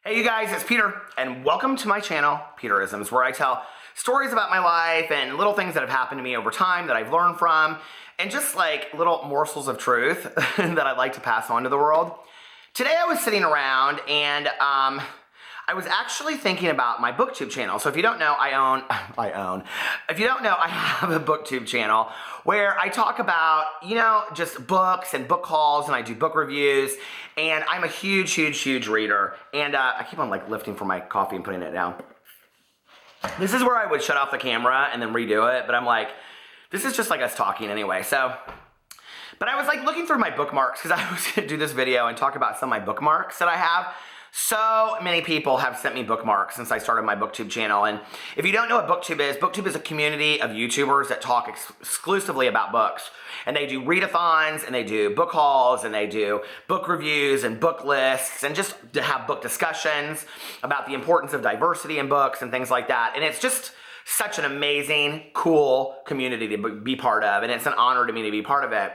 Hey you guys, it's Peter, and welcome to my channel, Peterisms, where I tell stories about my life and little things that have happened to me over time that I've learned from, and just like little morsels of truth that I'd like to pass on to the world. Today I was sitting around and I was actually thinking about my BookTube channel. So if you don't know, if you don't know, I have a BookTube channel where I talk about, just books and book hauls, and I do book reviews, and I'm a huge reader. And I keep on like lifting for my coffee and putting it down. This is where I would shut off the camera and then redo it, but I'm like, this is just like us talking anyway. But I was like looking through my bookmarks because I was gonna do this video and talk about some of my bookmarks that I have. So many people have sent me bookmarks since I started my BookTube channel. And if you don't know what BookTube is a community of YouTubers that talk exclusively about books. And they do readathons, and they do book hauls, and they do book reviews and book lists, and just to have book discussions about the importance of diversity in books and things like that. And it's just such an amazing, cool community to be part of, and it's an honor to me to be part of it.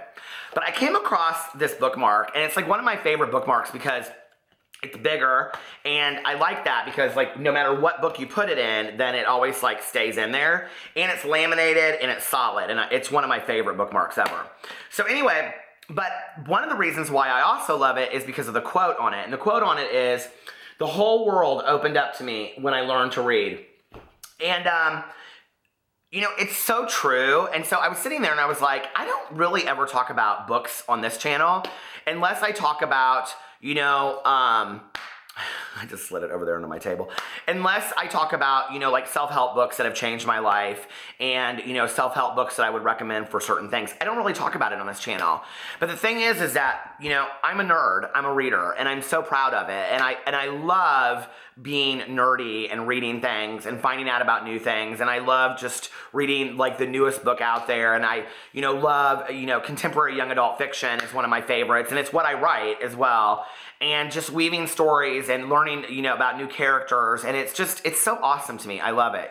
But I came across this bookmark, and it's like one of my favorite bookmarks because it's bigger, and I like that because like no matter what book you put it in, then it always like stays in there, and it's laminated and it's solid, and it's one of my favorite bookmarks ever. So anyway, but one of the reasons why I also love it is because of the quote on it, and the quote on it is, "The whole world opened up to me when I learned to read." And it's so true. And so I was sitting there and I was like, I don't really ever talk about books on this channel unless I talk about, I just slid it over there under my table. Unless I talk about, like self-help books that have changed my life and, self-help books that I would recommend for certain things. I don't really talk about it on this channel. But the thing is that, I'm a nerd, I'm a reader, and I'm so proud of it. And I love being nerdy and reading things and finding out about new things. And I love just reading like the newest book out there. And I, love, contemporary young adult fiction is one of my favorites. And it's what I write as well. And just weaving stories and learning, about new characters. And it's so awesome to me. I love it,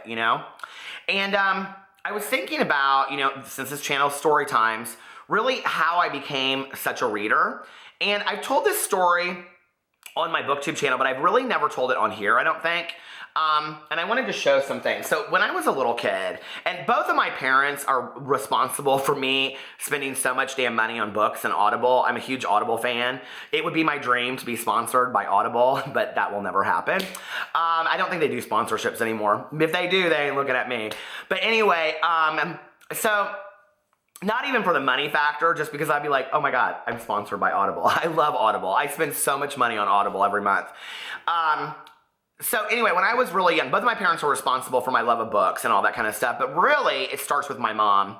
And I was thinking about, since this channel is Story Times, really how I became such a reader. And I've told this story on my BookTube channel, but I've really never told it on here, I don't think. And I wanted to show some things. So when I was a little kid, and both of my parents are responsible for me spending so much damn money on books and Audible. I'm a huge Audible fan. It would be my dream to be sponsored by Audible, but that will never happen. I don't think they do sponsorships anymore. If they do, they ain't looking at me. But anyway, so not even for the money factor, just because I'd be like, oh my God, I'm sponsored by Audible. I love Audible. I spend so much money on Audible every month. So anyway, when I was really young, both of my parents were responsible for my love of books and all that kind of stuff, but really it starts with my mom.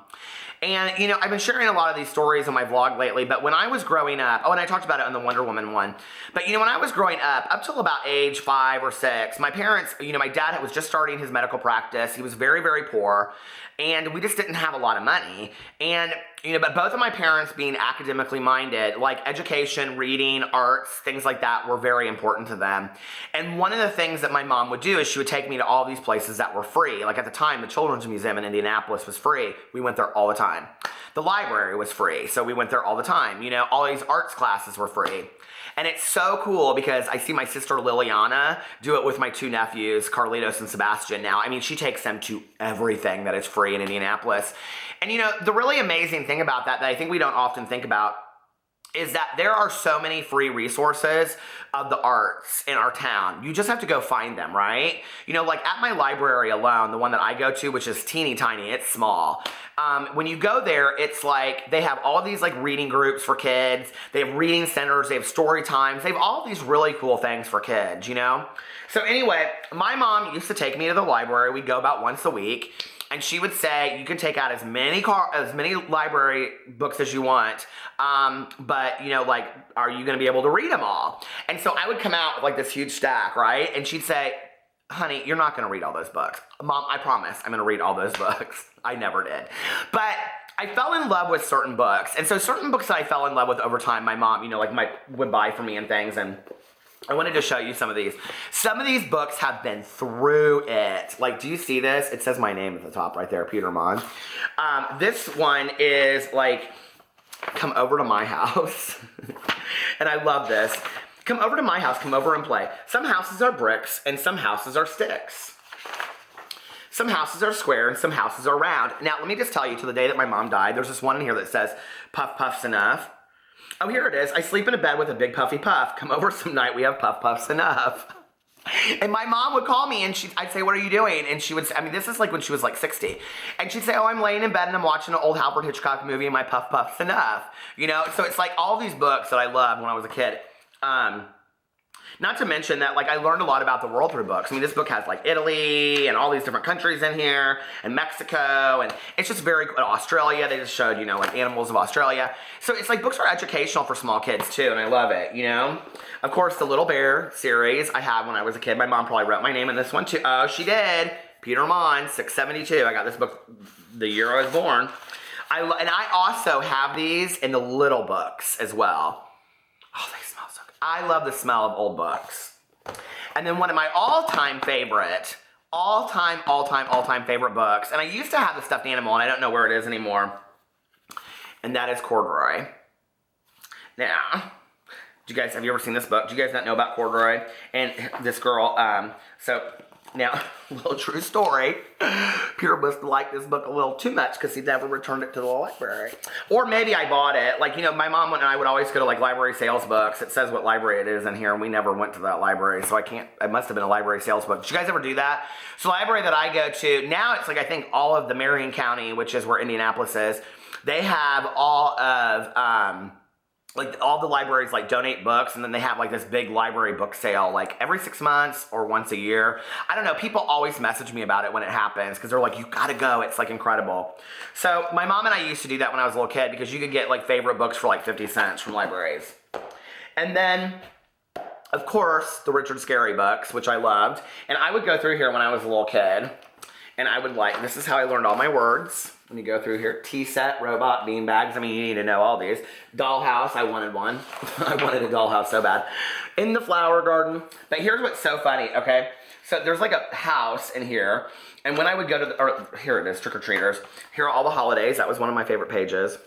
And, I've been sharing a lot of these stories on my vlog lately, but when I was growing up, and I talked about it on the Wonder Woman one, but, when I was growing up till about age 5 or 6, my parents, my dad was just starting his medical practice. He was very, very poor, and we just didn't have a lot of money. And, but both of my parents being academically minded, like education, reading, arts, things like that were very important to them. And one of the things that my mom would do is she would take me to all these places that were free. Like at the time, the Children's Museum in Indianapolis was free. We went there all the time. The library was free, so we went there all the time. All these arts classes were free. And it's so cool because I see my sister Liliana do it with my 2 nephews, Carlitos and Sebastian now. I mean, she takes them to everything that is free in Indianapolis. And the really amazing thing about that I think we don't often think about is that there are so many free resources of the arts in our town. You just have to go find them, right? Like at my library alone, the one that I go to, which is teeny tiny, it's small. When you go there, it's like they have all these like reading groups for kids. They have reading centers, they have story times. They have all these really cool things for kids, So anyway, my mom used to take me to the library. We'd go about once a week. And she would say, you can take out as many library books as you want, but, like, are you going to be able to read them all? And so I would come out with, like, this huge stack, right? And she'd say, honey, you're not going to read all those books. Mom, I promise I'm going to read all those books. I never did. But I fell in love with certain books. And so certain books that I fell in love with over time, my mom, would buy for me and things, and I wanted to show you some of these. Some of these books have been through it. Like, do you see this? It says my name at the top right there, Peter Monn. This one is like, come over to my house. And I love this. Come over to my house, come over and play. Some houses are bricks and some houses are sticks. Some houses are square and some houses are round. Now, let me just tell you, to the day that my mom died, there's this one in here that says, puff puff's enough. Oh, here it is. I sleep in a bed with a big puffy puff. Come over some night, we have puff puffs enough. And my mom would call me and I'd say, what are you doing? And she would say, I mean, this is like when she was like 60. And she'd say, oh, I'm laying in bed and I'm watching an old Alfred Hitchcock movie and my puff puff's enough. You know, so it's like all these books that I loved when I was a kid. Not to mention that, like, I learned a lot about the world through books. I mean, this book has, like, Italy and all these different countries in here, and Mexico, and it's just very good. Australia, they just showed, you know, like, animals of Australia. So it's like books are educational for small kids, too, and I love it, you know? Of course, the Little Bear series I had when I was a kid. My mom probably wrote my name in this one, too. Oh, she did. Peter Monn, 672. I got this book the year I was born. And I also have these in the little books as well. Oh, they smell so good. I love the smell of old books. And then one of my all-time favorite books, and I used to have the stuffed animal, and I don't know where it is anymore, and that is Corduroy. Now, have you ever seen this book? Do you guys not know about Corduroy? And this girl, now, little true story, Peter must have liked this book a little too much because he never returned it to the library. Or maybe I bought it. Like, you know, my mom and I would always go to, like, library sales books. It says what library it is in here, and we never went to that library, so it must have been a library sales book. Did you guys ever do that? So the library that I go to, now it's like, I think all of the Marion County, which is where Indianapolis is, they have all of, like, all the libraries, like, donate books, and then they have, like, this big library book sale, like, every 6 months or once a year. I don't know. People always message me about it when it happens because they're like, you gotta go. It's, like, incredible. So my mom and I used to do that when I was a little kid because you could get, like, favorite books for, like, 50 cents from libraries. And then, of course, the Richard Scarry books, which I loved. And I would go through here when I was a little kid, and I would, like, this is how I learned all my words. When you go through here, tea set, robot, bean bags. I mean, you need to know all these. Dollhouse, I wanted one. I wanted a dollhouse so bad. In the flower garden. But here's what's so funny, okay? So there's like a house in here. And when I would go to here it is, trick-or-treaters. Here are all the holidays. That was one of my favorite pages.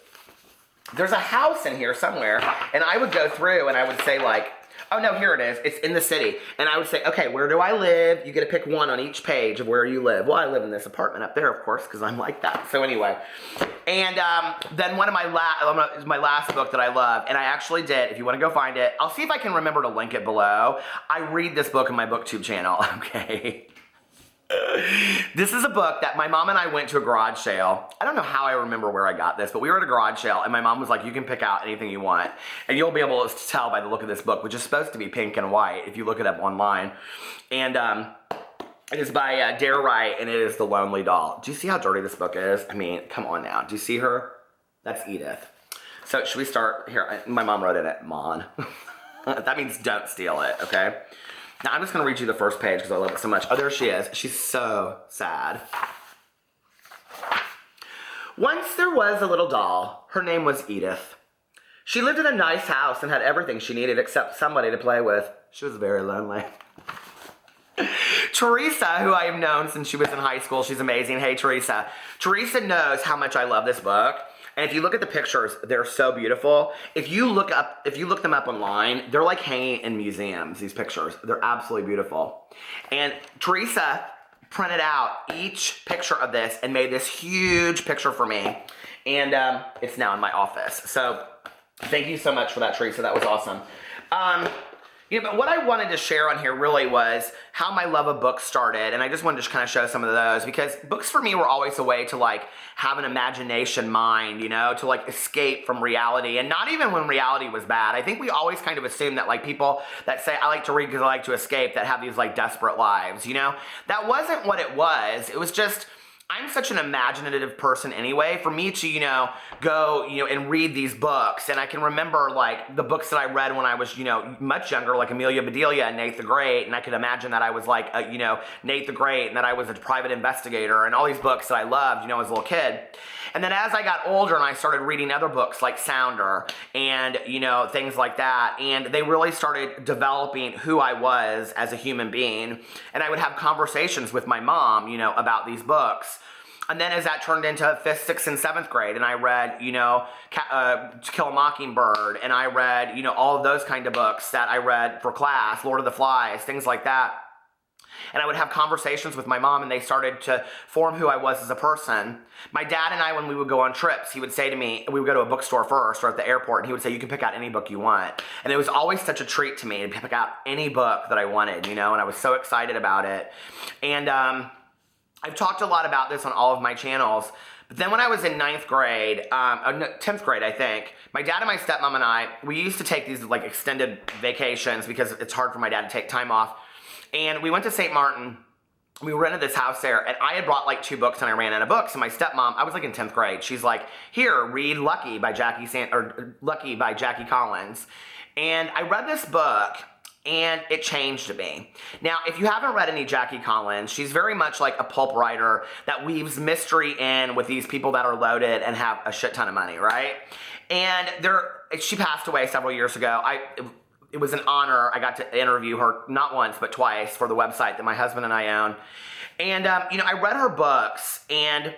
There's a house in here somewhere. And I would go through and I would say, like, oh no, here it is. It's in the city. And I would say, okay, where do I live? You get to pick one on each page of where you live. Well, I live in this apartment up there, of course, because I'm like that. So anyway. And then one of my last book that I love, and I actually did, if you want to go find it, I'll see if I can remember to link it below. I read this book in my BookTube channel, okay? This is a book that my mom and I went to a garage sale. I don't know how I remember where I got this, but we were at a garage sale, and my mom was like, you can pick out anything you want. And you'll be able to tell by the look of this book, which is supposed to be pink and white if you look it up online. And it is by Dare Wright, and it is The Lonely Doll. Do you see how dirty this book is? I mean, come on now. Do you see her? That's Edith. So should we start here? My mom wrote it at Monn. That means don't steal it, okay? Now, I'm just going to read you the first page because I love it so much. Oh, there she is. She's so sad. Once there was a little doll. Her name was Edith. She lived in a nice house and had everything she needed except somebody to play with. She was very lonely. Teresa, who I have known since she was in high school, she's amazing. Hey, Teresa. Teresa knows how much I love this book. And if you look at the pictures, they're so beautiful. If you look them up online, they're like hanging in museums, these pictures. They're absolutely beautiful. And Teresa printed out each picture of this and made this huge picture for me. And it's now in my office. So thank you so much for that, Teresa. That was awesome. You know, but what I wanted to share on here really was how my love of books started, and I just wanted to kind of show some of those, because books for me were always a way to, like, have an imagination mind, you know, to, like, escape from reality, and not even when reality was bad. I think we always kind of assume that, like, people that say, I like to read because I like to escape, that have these, like, desperate lives, you know? That wasn't what it was. It was just, I'm such an imaginative person anyway. For me to, you know, go, you know, and read these books, and I can remember, like, the books that I read when I was, you know, much younger, like Amelia Bedelia and Nate the Great, and I could imagine that I was like, you know, Nate the Great, and that I was a private investigator, and all these books that I loved, you know, as a little kid. And then as I got older and I started reading other books like Sounder and, you know, things like that, and they really started developing who I was as a human being, and I would have conversations with my mom, you know, about these books. And then as that turned into 5th, 6th, and 7th grade, and I read, To Kill a Mockingbird, and I read, all of those kind of books that I read for class, Lord of the Flies, things like that. And I would have conversations with my mom, and they started to form who I was as a person. My dad and I, when we would go on trips, he would say to me, we would go to a bookstore first or at the airport, and he would say, you can pick out any book you want. And it was always such a treat to me to pick out any book that I wanted, and I was so excited about it. And I've talked a lot about this on all of my channels. But then when I was in 10th grade, I think, my dad and my stepmom and I, we used to take these like extended vacations because it's hard for my dad to take time off. And we went to St. Martin. We rented this house there, and I had brought like 2 books, and I ran out of books. And my stepmom, I was like in 10th grade. She's like, "Here, read Lucky by Jackie Collins." And I read this book, and it changed me. Now, if you haven't read any Jackie Collins, she's very much like a pulp writer that weaves mystery in with these people that are loaded and have a shit ton of money, right? And she passed away several years ago. It was an honor. I got to interview her not once, but twice for the website that my husband and I own. And, I read her books, and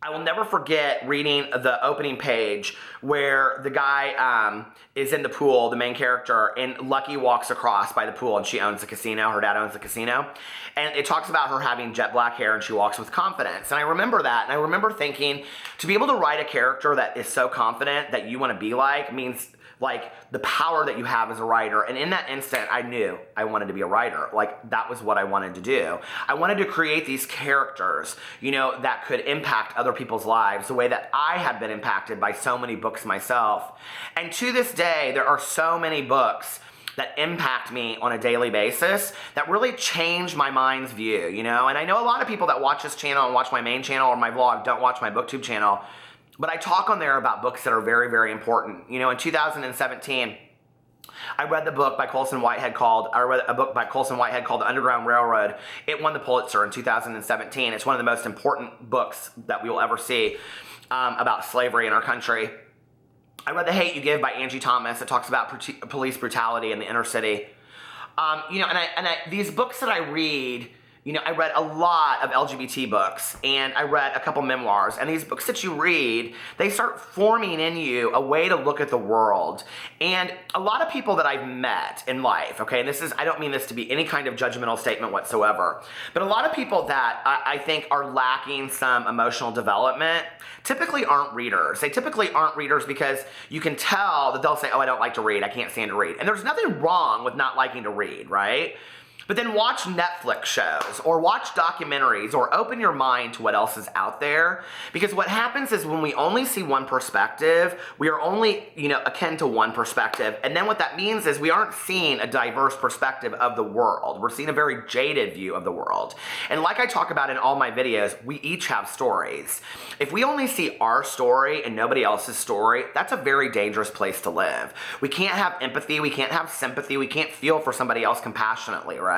I will never forget reading the opening page where the guy is in the pool, the main character, and Lucky walks across by the pool, and she owns the casino. Her dad owns the casino. And it talks about her having jet black hair, and she walks with confidence. And I remember that, and I remember thinking, to be able to write a character that is so confident that you want to be like means like the power that you have as a writer. And in that instant, I knew I wanted to be a writer. Like, that was what I wanted to do. I wanted to create these characters, that could impact other people's lives the way that I had been impacted by so many books myself. And to this day, there are so many books that impact me on a daily basis that really change my mind's view, And I know a lot of people that watch this channel and watch my main channel or my vlog don't watch my booktube channel. But I talk on there about books that are very, very important. In 2017, I read a book by Colson Whitehead called The Underground Railroad. It won the Pulitzer in 2017. It's one of the most important books that we will ever see about slavery in our country. I read The Hate U Give by Angie Thomas. It talks about police brutality in the inner city. These books that I read, I read a lot of LGBT books, and I read a couple memoirs. And these books that you read, they start forming in you a way to look at the world. And a lot of people that I've met in life, okay, and I don't mean this to be any kind of judgmental statement whatsoever, but a lot of people that I think are lacking some emotional development typically aren't readers. They typically aren't readers because you can tell that they'll say, "Oh, I don't like to read. I can't stand to read." And there's nothing wrong with not liking to read, right? But then watch Netflix shows or watch documentaries or open your mind to what else is out there. Because what happens is when we only see one perspective, we are only, akin to one perspective. And then what that means is we aren't seeing a diverse perspective of the world. We're seeing a very jaded view of the world. And like I talk about in all my videos, we each have stories. If we only see our story and nobody else's story, that's a very dangerous place to live. We can't have empathy. We can't have sympathy. We can't feel for somebody else compassionately, right?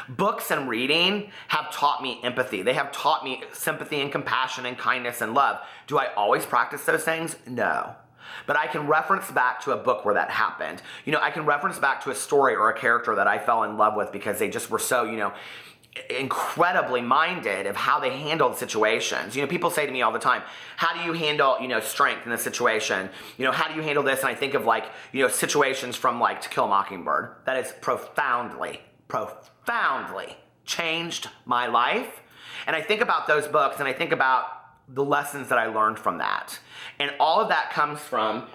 Books and reading have taught me empathy. They have taught me sympathy and compassion and kindness and love. Do I always practice those things? No. But I can reference back to a book where that happened. I can reference back to a story or a character that I fell in love with because they just were so, incredibly minded of how they handled situations. People say to me all the time, how do you handle, strength in a situation? How do you handle this? And I think of situations from To Kill a Mockingbird. That is profoundly changed my life. And I think about those books and I think about the lessons that I learned from that. And all of that comes from,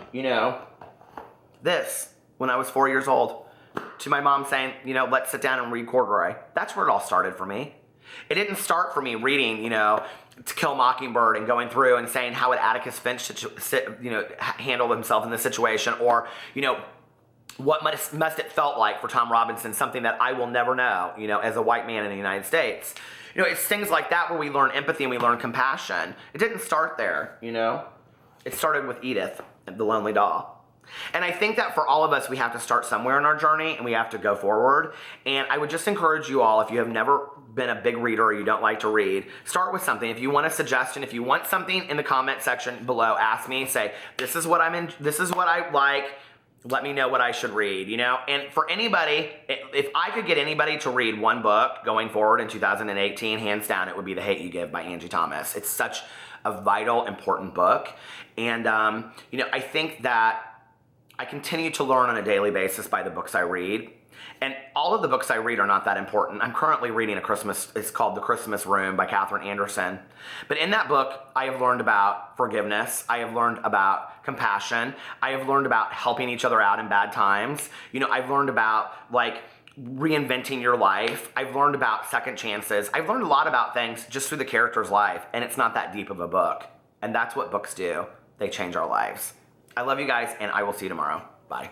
this, when I was 4 years old, to my mom saying, let's sit down and read Corduroy. That's where it all started for me. It didn't start for me reading, To Kill a Mockingbird and going through and saying how would Atticus Finch, handle himself in this situation, or, what must it felt like for Tom Robinson, something that I will never know, as a white man in the United States. It's things like that where we learn empathy and we learn compassion. It didn't start there, It started with Edith, the lonely doll. And I think that for all of us, we have to start somewhere in our journey and we have to go forward. And I would just encourage you all, if you have never been a big reader or you don't like to read, start with something. If you want a suggestion, if you want something in the comment section below, ask me, say, this is what I like. Let me know what I should read, you know? And for anybody, if I could get anybody to read one book going forward in 2018, hands down, it would be The Hate You Give by Angie Thomas. It's such a vital, important book. And, you know, I think that I continue to learn on a daily basis by the books I read. And all of the books I read are not that important. I'm currently reading it's called The Christmas Room by Katherine Anderson. But in that book, I have learned about forgiveness. I have learned about compassion. I have learned about helping each other out in bad times. You know, I've learned about, like, reinventing your life. I've learned about second chances. I've learned a lot about things just through the character's life, and it's not that deep of a book. And that's what books do. They change our lives. I love you guys, and I will see you tomorrow. Bye.